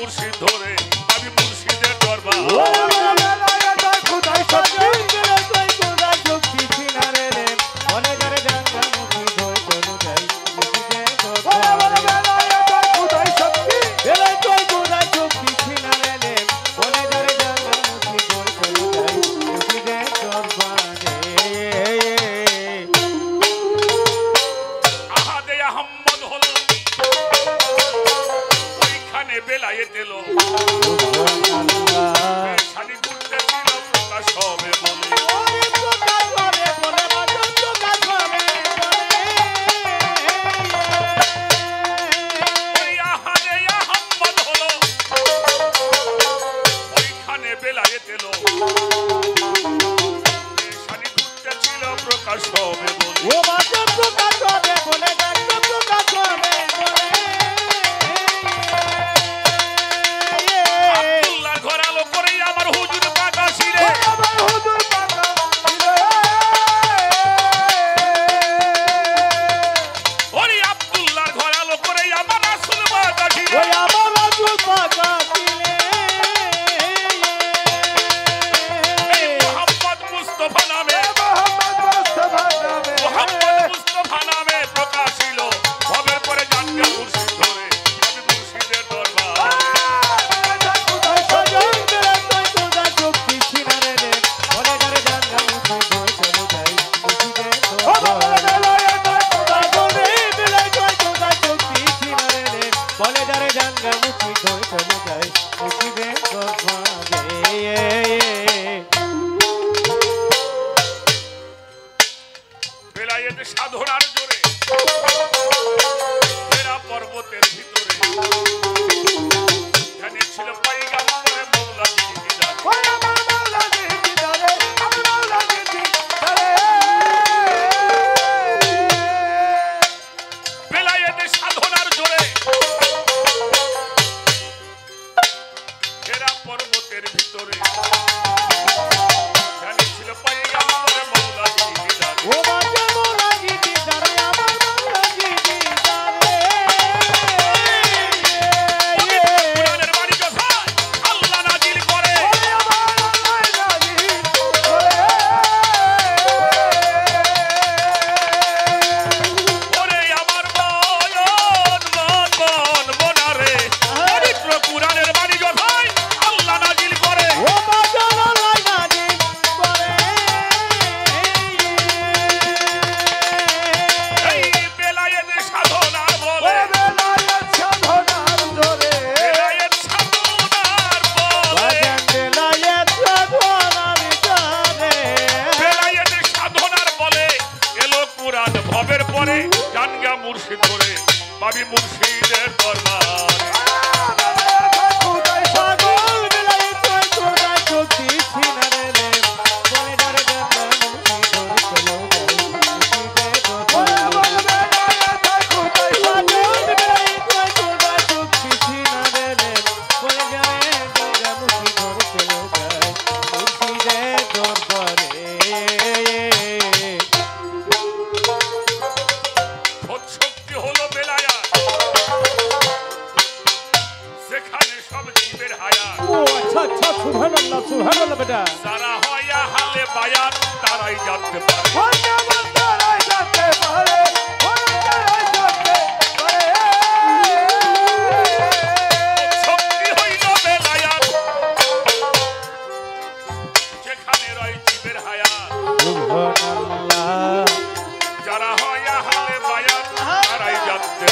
মুর্শিদ ধরে আমি মুর্শিদের দরবার সাধনার জোরে পর্বতের ভিতরে ছিল পয়গম্বরে মৌলানা বেলায়েতে সাধনার জোরে এরা পর্বতের ভিতরে ছিল পয়গম্বরে মৌলানা মুর্শিদ ধরে পাবি মুর্শিদের দরবার যারা হয় হালে বায়াত তারাই জানতে পারে শক্তি হইল বেলায়াত যেখানে রয় জীবের হায়াত যারা হয় হালে বায়াত তারাই জানতে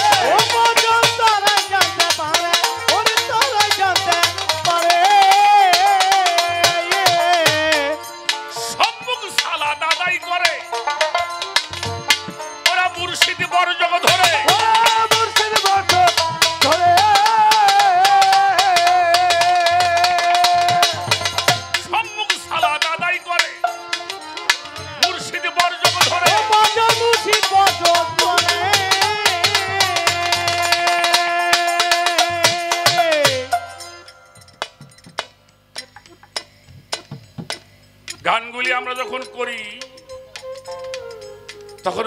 গানগুলি আমরা যখন করি তখন